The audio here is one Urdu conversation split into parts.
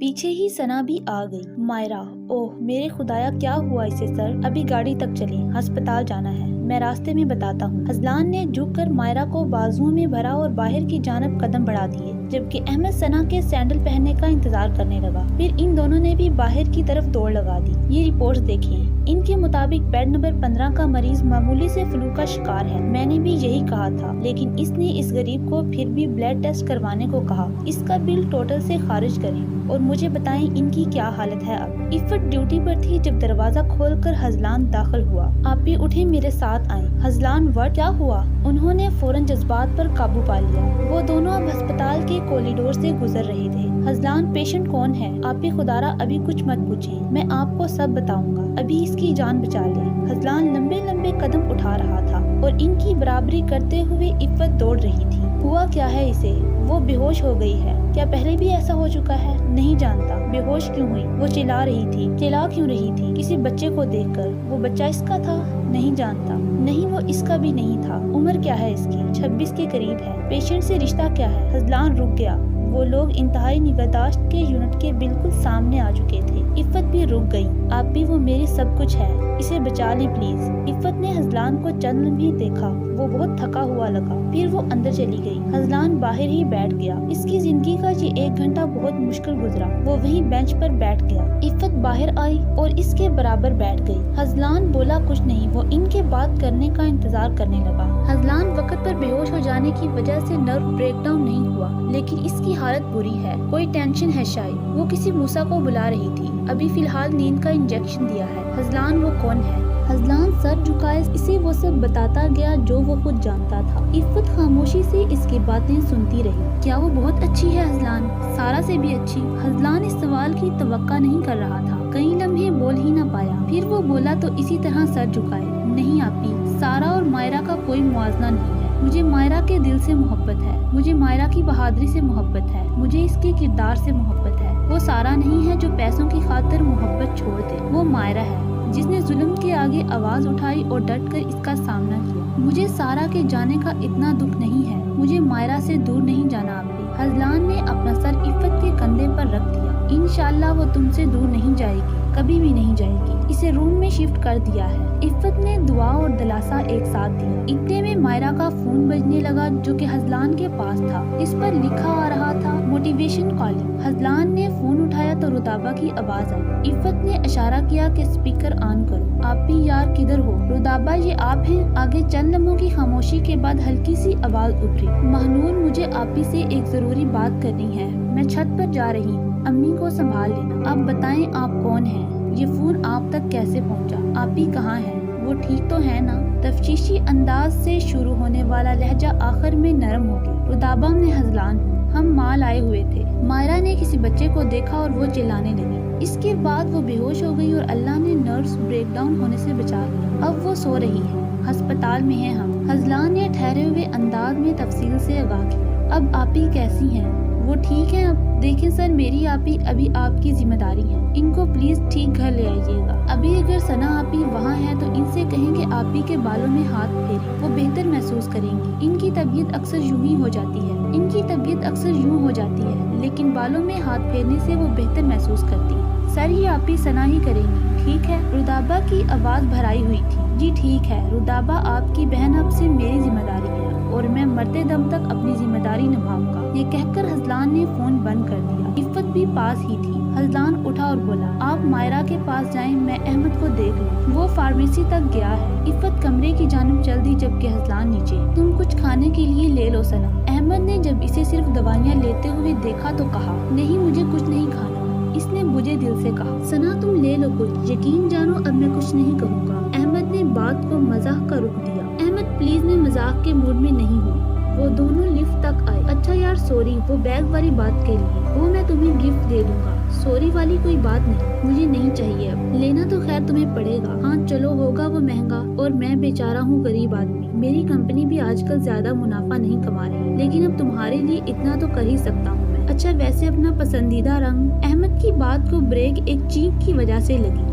پیچھے ہی سنا بھی آ گئی۔ مائرہ، اوہ میرے خدایا کیا ہوا اسے سر؟ ابھی گاڑی تک چلیں، ہسپتال جانا ہے، میں راستے میں بتاتا ہوں۔ حزلان نے جھک کر مائرہ کو بازوؤں میں بھرا اور باہر کی جانب قدم بڑھا دیے، جبکہ احمد ثنا کے سینڈل پہننے کا انتظار کرنے لگا۔ پھر ان دونوں نے بھی باہر کی طرف دوڑ لگا دی۔ یہ رپورٹس دیکھیں، ان کے مطابق بیڈ نمبر 15 کا مریض معمولی سے فلو کا شکار ہے۔ میں نے بھی یہی کہا تھا، لیکن اس نے اس غریب کو پھر بھی بلڈ ٹیسٹ کروانے کو کہا۔ اس کا بل ٹوٹل سے خارج کریں اور مجھے بتائیں ان کی کیا حالت ہے اب۔ عفت ڈیوٹی پر تھی جب دروازہ کھول کر حزلان داخل ہوا۔ آپ بھی اٹھیں، میرے ساتھ آئیں۔ حزلان، وٹ کیا ہوا؟ انہوں نے فوراً جذبات پر قابو پا لیا۔ وہ دونوں اب ہسپتال کے کوریڈور سے گزر رہے تھے۔ حزلان، پیشنٹ کون ہے؟ آپ بھی خدارہ ابھی کچھ مت پوچھیں، میں آپ کو سب بتاؤں گا، ابھی اس کی جان بچا لیں۔ حزلان لمبے لمبے قدم اٹھا رہا تھا اور ان کی برابری کرتے ہوئے عفت دوڑ رہی تھی۔ ہوا کیا ہے اسے؟ وہ بے ہوش ہو گئی ہے۔ کیا پہلے بھی ایسا ہو چکا ہے؟ نہیں جانتا۔ بے ہوش کیوں ہوئی؟ وہ چلا رہی تھی۔ چلا کیوں رہی تھی؟ کسی بچے کو دیکھ کر۔ وہ بچہ اس کا تھا؟ نہیں جانتا۔ نہیں، وہ اس کا بھی نہیں تھا۔ عمر کیا ہے اس کی؟ 26 کے قریب ہے۔ پیشنٹ سے رشتہ کیا ہے؟ حزلان رک گیا۔ وہ لوگ انتہائی نگہداشت کے یونٹ کے بالکل سامنے آ چکے تھے۔ عفت بھی رک گئی۔ آپ بھی، وہ میری سب کچھ ہے، اسے بچا لیں پلیز۔ عفت نے حزلان کو چند لمحے دیکھا، وہ بہت تھکا ہوا لگا، پھر وہ اندر چلی گئی۔ حزلان باہر ہی بیٹھ گیا۔ اس کی زندگی کا یہ 1 گھنٹہ بہت مشکل گزرا۔ وہ وہیں بینچ پر بیٹھ گیا۔ عفت باہر آئی اور اس کے برابر بیٹھ گئی۔ حزلان بولا کچھ نہیں، وہ ان کے بات کرنے کا انتظار کرنے لگا۔ حزلان وقت پر بے ہوش ہو جانے کی وجہ سے نرو بریک ڈاؤن نہیں ہوا، لیکن اس کی حالت بری ہے، کوئی ٹینشن ہے شاید۔ وہ کسی موسیٰ کو بلا رہی تھی، ابھی فی الحال نیند کا انجیکشن دیا ہے۔ حزلان، وہ کون ہے؟ حزلان سر جھکائے اسے وہ سب بتاتا گیا جو وہ خود جانتا تھا۔ عفت خاموشی سے اس کی باتیں سنتی رہی۔ کیا وہ بہت اچھی ہے حزلان؟ سارا سے بھی اچھی؟ حزلان اس سوال کی توقع نہیں کر رہا تھا، کئی لمحے بول ہی نہ پایا، پھر وہ بولا تو اسی طرح سر جھکائے، نہیں آپی، سارا اور مائرہ کا کوئی موازنہ نہیں ہے۔ مجھے مائرہ کے دل سے محبت ہے، مجھے مائرہ کی بہادری سے محبت ہے، مجھے اس کے کردار سے محبت ہے۔ وہ سارا نہیں ہے جو پیسوں کی خاطر محبت چھوڑ دے، وہ مائرہ ہے جس نے ظلم کے آگے آواز اٹھائی اور ڈٹ کر اس کا سامنا کیا۔ مجھے سارا کے جانے کا اتنا دکھ نہیں ہے، مجھے مائرہ سے دور نہیں جانا آپ بھی۔ حزلان نے اپنا سر عفت کے کندھے پر رکھ دیا۔ انشاءاللہ وہ تم سے دور نہیں جائے گی، کبھی بھی نہیں جائے گی، اسے روم میں شفٹ کر دیا ہے۔ عفت نے دعا اور دلاسا ایک ساتھ دیا۔ اتنے میں مائرہ کا فون بجنے لگا جو کہ حزلان کے پاس تھا، اس پر لکھا آ رہا تھا موٹیویشن کالنگ۔ حزلان نے فون اٹھایا تو رتابہ کی آواز آئی۔ عفت نے اشارہ کیا کہ اسپیکر آن کرو۔ آپ بھی یار کدھر ہو؟ رتابہ، یہ آپ ہیں؟ آگے چند لمحوں کی خاموشی کے بعد ہلکی سی آواز ابھری۔ مہنور، مجھے آپ ہی سے ایک ضروری بات کرنی ہے، میں چھت پر جا رہی ہوں، امی کو سنبھال لینا۔ آپ بتائیں آپ کون ہیں؟ یہ فون آپ تک کیسے پہنچا؟ آپ ہی کہاں ہیں؟ وہ ٹھیک تو ہے نا؟ تفتیشی انداز سے شروع ہونے والا لہجہ آخر میں نرم ہو گیا۔ رتابہ، میں حزلان ہوں، ہم مال آئے ہوئے تھے۔ مائرہ نے کسی بچے کو دیکھا اور وہ چلانے لگی۔ اس کے بعد وہ بے ہوش ہو گئی اور اللہ نے نروس بریک ڈاؤن ہونے سے بچا لیا۔ اب وہ سو رہی ہے، ہسپتال میں ہیں ہم۔ حزلان نے ٹھہرے ہوئے انداز میں تفصیل سے آگاہ کیا۔ اب آپی کیسی ہیں؟ وہ ٹھیک ہیں اب۔ دیکھیں سر، میری آپی ابھی آپ کی ذمہ داری ہے، ان کو پلیز ٹھیک گھر لے آئیے گا۔ ابھی اگر ثنا آپی وہاں ہے تو ان سے کہیں کہ آپی کے بالوں میں ہاتھ پھیریں، وہ بہتر محسوس کریں گی۔ ان کی طبیعت اکثر یوں ہی ہو جاتی ہے، ان کی طبیعت اکثر یوں ہو جاتی ہے، لیکن بالوں میں ہاتھ پھیرنے سے وہ بہتر محسوس کرتی ہیں۔ سر، یہ آپی ثنا ہی کریں گی، ٹھیک ہے؟ رتابہ کی آواز بھرائی ہوئی تھی۔ جی ٹھیک ہے رتابہ، آپ کی بہن اب سے میری ذمہ داری ہے اور میں مرتے دم تک اپنی ذمہ داری نبھاؤں گا۔ یہ کہہ کر حزلان نے فون بند کر دیا۔ عفت بھی پاس ہی تھی۔ حزلان اٹھا اور بولا، آپ مائرہ کے پاس جائیں، میں احمد کو دیکھ لوں، وہ فارمیسی تک گیا ہے۔ عفت کمرے کی جانب چل دی جبکہ حزلان نیچے۔ تم کچھ کھانے کے لیے لے لو ثنا۔ احمد نے جب اسے صرف دوائیاں لیتے ہوئے دیکھا تو کہا، نہیں مجھے کچھ نہیں کھانا، اس نے بجھے دل سے کہا۔ ثنا تم لے لو کچھ، یقین جانو اب میں کچھ نہیں کہوں گا۔ احمد نے بات کو مزاح کا رخ دیا۔ احمد پلیز، میں مذاق کے موڈ میں نہیں ہوں۔ وہ دونوں لفٹ تک آئے۔ اچھا یار سوری، وہ بیگ والی بات کے لیے، وہ میں تمہیں گفٹ دے دوں گا، سوری والی کوئی بات نہیں، مجھے نہیں چاہیے اب، لینا تو خیر تمہیں پڑے گا۔ ہاں چلو، ہوگا وہ مہنگا، اور میں بیچارہ ہوں غریب آدمی، میری کمپنی بھی آج کل زیادہ منافع نہیں کما رہی، لیکن اب تمہارے لیے اتنا تو کر ہی سکتا ہوں میں۔ اچھا ویسے اپنا پسندیدہ رنگ؟ احمد کی بات کو بریک ایک چیخ کی وجہ سے لگی۔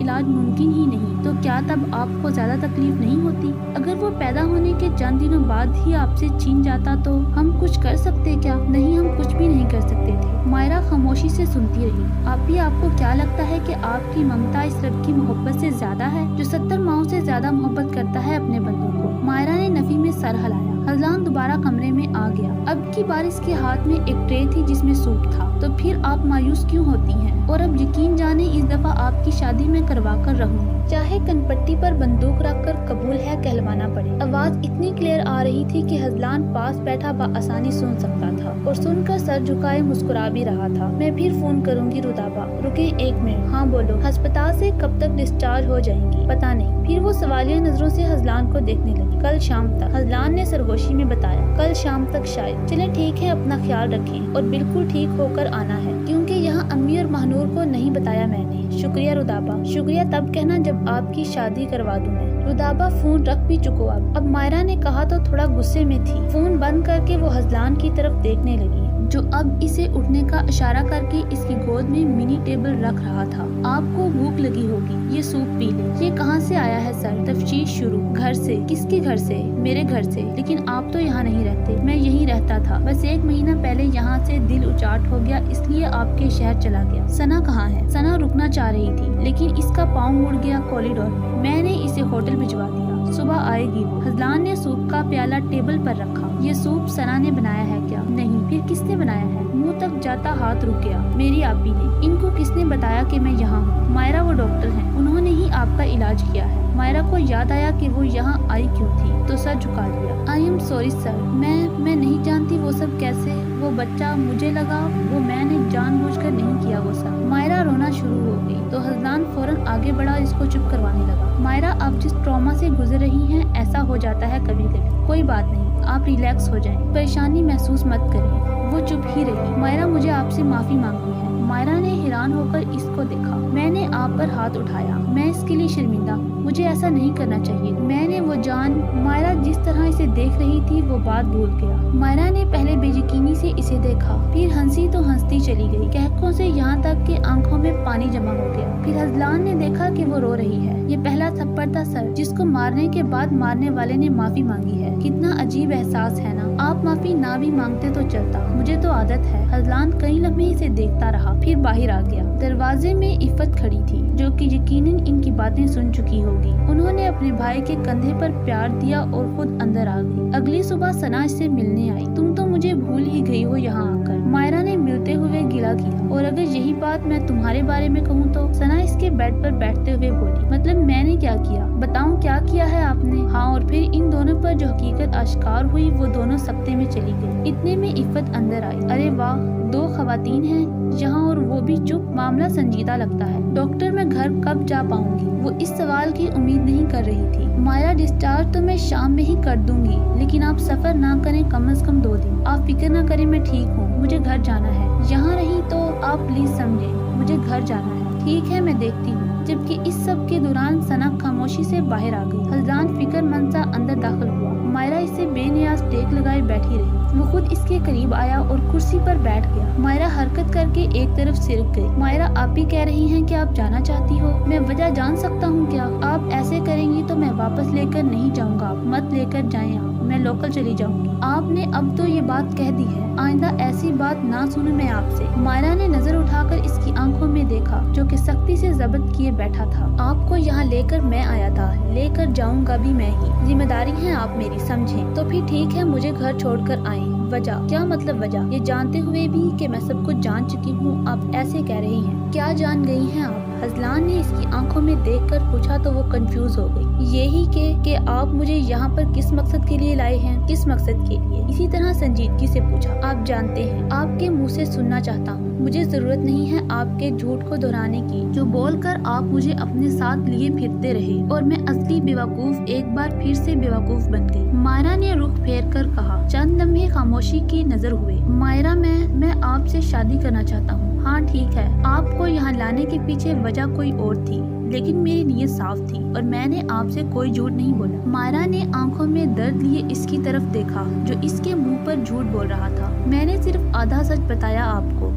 علاج ممکن ہی نہیں، تو کیا تب آپ کو زیادہ تکلیف نہیں ہوتی؟ اگر وہ پیدا ہونے کے چند دنوں بعد ہی آپ سے چھین جاتا تو ہم کچھ کر سکتے کیا؟ نہیں، ہم کچھ بھی نہیں کر سکتے تھے۔ مائرہ خاموشی سے سنتی رہی۔ آپ کو کیا لگتا ہے کہ آپ کی ممتا اس رب کی محبت سے زیادہ ہے جو 70 ماؤں سے زیادہ محبت کرتا ہے اپنے بندوں کو؟ مائرہ نے نفی میں سر ہلایا۔ حزلان دوبارہ کمرے میں آ گیا۔ اب کی بار اس کے ہاتھ میں ایک ٹرے تھی جس میں سوپ تھا۔ تو پھر آپ مایوس کیوں ہوتی ہیں؟ اور اب یقین جانے اس دفعہ آپ کی شادی میں کروا کر رہوں گی، چاہے کنپٹی پر بندوق رکھ کر قبول ہے کہلوانا پڑے۔ آواز اتنی کلیئر آ رہی تھی کہ حزلان پاس بیٹھا بآسانی سن سکتا تھا اور سن کر سر جھکائے مسکرا بھی رہا تھا۔ میں پھر فون کروں گی رودابا۔ رکے 1 منٹ۔ ہاں بولو۔ ہسپتال سے کب تک ڈسچارج ہو جائیں گی؟ پتہ نہیں۔ پھر وہ سوالیہ نظروں سے حزلان کو دیکھنے لگی۔ کل شام تک، حزلان نے سرگوشی میں بتایا۔ کل شام تک شاید۔ چلے ٹھیک ہے، اپنا خیال رکھیں اور بالکل ٹھیک ہو کر آنا ہے، کیونکہ یہاں امی اور مہنور کو نہیں بتایا میں نے۔ شکریہ رودابا۔ شکریہ تب کہنا جب آپ کی شادی کروا دوں میں۔ رودابا فون رکھ بھی چکو اب مائرہ نے کہا تو تھوڑا غصے میں تھی۔ فون بند کر کے وہ حزلان کی طرف دیکھنے لگی جو اب اسے اٹھنے کا اشارہ کر کے اس کی گود میں منی ٹیبل رکھ رہا تھا۔ آپ کو بھوک لگی ہوگی، یہ سوپ پی لیں۔ یہ کہاں سے آیا ہے سر؟ تفتیش شروع۔ گھر سے؟ کس کے گھر سے؟ میرے گھر سے۔ لیکن آپ تو یہاں نہیں رہتے۔ میں یہیں رہتا تھا، بس 1 مہینہ پہلے یہاں سے دل اچاٹ ہو گیا، اس لیے آپ کے شہر چلا گیا۔ ثنا کہاں ہے؟ ثنا رکنا چاہ رہی تھی لیکن اس کا پاؤں مڑ گیا کوریڈور میں نے اسے ہوٹل بھجوا دیا، صبح آئے گی وہ۔ حزلان نے سوپ کا پیالہ ٹیبل پر رکھا۔ یہ سوپ ثنا نے بنایا ہے کیا؟ نہیں، پھر کس نے بنایا ہے؟ منہ تک جاتا ہاتھ رک گیا۔ میری آپی نے۔ ان کو کس نے بتایا کہ میں یہاں ہوں؟ مائرہ، وہ ڈاکٹر ہیں، انہوں نے ہی آپ کا علاج کیا ہے۔ مائرہ کو یاد آیا کہ وہ یہاں آئی کیوں تھی تو سر جھکا لیا۔ آئی ایم سوری سر، میں نہیں جانتی وہ سب کیسے۔ وہ بچہ مجھے لگا وہ میں نے جان بوجھ کر نہیں کیا وہ سب۔ مائرہ رونا شروع ہو گئی تو حزلان فوراً آگے بڑھا، اس کو چپ کروانے لگا۔ مائرہ، آپ جس ٹراما سے گزر رہی ہیں ایسا ہو جاتا ہے کبھی کبھی، کوئی بات نہیں، آپ ریلیکس ہو جائیں، پریشانی محسوس مت کریں۔ وہ چپ ہی رہی۔ مائرہ، مجھے آپ سے معافی مانگنی ہے۔ مائرہ نے حیران ہو کر اس کو دیکھا۔ میں نے آپ پر ہاتھ اٹھایا، میں اس کے لیے شرمندہ ہوں، مجھے ایسا نہیں کرنا چاہیے۔ میں نے وہ جان۔ مائرہ جس طرح اسے دیکھ رہی تھی وہ بات بھول گیا۔ مائرہ نے پہلے بے یقینی سے اسے دیکھا، پھر ہنسی تو ہنستی چلی گئی، کہکوں سے یہاں تک کہ آنکھوں میں پانی جمع ہو گیا۔ پھر حزلان نے دیکھا کہ وہ رو رہی ہے۔ یہ پہلا تھپڑ تھا سر، جس کو مارنے کے بعد مارنے والے نے معافی مانگی ہے۔ کتنا عجیب احساس ہے نا؟ آپ معافی نہ بھی مانگتے تو چلتا، مجھے تو عادت ہے۔ حزلان کئی لمحے اسے دیکھتا رہا، پھر باہر آ گیا۔ دروازے میں عفت کھڑی تھی جو کہ یقیناً ان کی باتیں سن چکی ہوگی۔ انہوں نے اپنے بھائی کے کندھے پر پیار دیا اور خود اندر آ گئی۔ اگلی صبح ثنا اس سے ملنے آئی۔ تم تو مجھے بھول ہی گئی ہو یہاں آ کر، مائرہ نے ملتے ہوئے گلہ کیا۔ اور اگر یہی بات میں تمہارے بارے میں کہوں تو؟ ثنا اس کے بیڈ پر بیٹھتے ہوئے بولی۔ مطلب میں نے کیا کیا؟ بتاؤں کیا کیا ہے آپ نے؟ ہاں، اور پھر ان دونوں پر جو حقیقت آشکار ہوئی وہ دونوں سکتے میں چلی گئی۔ اتنے میں عفت اندر آئی۔ ارے واہ، 2 خواتین ہیں یہاں اور وہ بھی چپ، معاملہ سنجیدہ لگتا ہے۔ ڈاکٹر، میں گھر کب جا پاؤں گی؟ وہ اس سوال کی امید نہیں کر رہی تھی۔ مائرہ، ڈسچارج تو میں شام میں ہی کر دوں گی، لیکن آپ سفر نہ کریں کم از کم 2 دن۔ آپ فکر نہ کریں، میں ٹھیک ہوں، مجھے گھر جانا ہے۔ یہاں رہی تو آپ پلیز سمجھیں، مجھے گھر جانا ہے۔ ٹھیک ہے، میں دیکھتی ہوں۔ جبکہ اس سب کے دوران ثنا خاموشی سے باہر آ گئی۔ حزلان فکر مند سا اندر داخل ہوا۔ مائرہ اس سے بے نیاز ٹیک لگائے بیٹھی رہی۔ وہ خود اس کے قریب آیا اور کرسی پر بیٹھ گیا۔ مائرہ حرکت کر کے ایک طرف سرک گئی۔ مائرہ، آپ ہی کہہ رہی ہیں کہ آپ جانا چاہتی ہو، میں وجہ جان سکتا ہوں کیا؟ آپ ایسے کریں گی تو میں واپس لے کر نہیں جاؤں گا، آپ مت لے کر جائیں، آپ، میں لوکل چلی جاؤں گی۔ آپ نے اب تو یہ بات کہہ دی ہے، آئندہ ایسی بات نہ سنوں میں آپ سے۔ مائرہ نے نظر اٹھا کر اس کی آنکھوں میں دیکھا جو کہ سختی سے ضبط کیے بیٹھا تھا۔ آپ کو یہاں لے کر میں آیا تھا، لے کر جاؤں گا بھی میں ہی، ذمہ داری ہے آپ میری، سمجھیں؟ تو پھر ٹھیک ہے، مجھے گھر چھوڑ کر آئیں۔ وجہ؟ کیا مطلب وجہ؟ یہ جانتے ہوئے بھی کہ میں سب کچھ جان چکی ہوں آپ ایسے کہہ رہی ہیں؟ کیا جان گئی ہیں آپ؟ حزلان نے اس کی آنکھوں میں دیکھ کر پوچھا تو وہ کنفیوز ہو گئی۔ یہی کہ آپ مجھے یہاں پر کس مقصد کے لیے لائے ہیں؟ کس مقصد کے لیے؟ اسی طرح سنجیدگی سے پوچھا۔ آپ جانتے ہیں، آپ کے منہ سے سننا چاہتا ہوں، مجھے ضرورت نہیں ہے آپ کے جھوٹ کو دہرانے کی جو بول کر آپ مجھے اپنے ساتھ لیے پھرتے رہے اور میں اصلی بیوقوف ایک بار پھر سے بیوقوف بن گئی۔ مائرہ نے رخ پھیر کر کہا۔ چند لمحے خاموشی کی نظر ہوئے۔ مائرہ، میں آپ سے شادی کرنا چاہتا ہوں۔ ہاں ٹھیک ہے، آپ کو یہاں لانے کے پیچھے وجہ کوئی اور تھی، لیکن میری نیت صاف تھی اور میں نے آپ سے کوئی جھوٹ نہیں بولا۔ مائرہ نے آنکھوں میں درد لیے اس کی طرف دیکھا جو اس کے منہ پر جھوٹ بول رہا تھا۔ میں نے صرف آدھا سچ بتایا آپ کو۔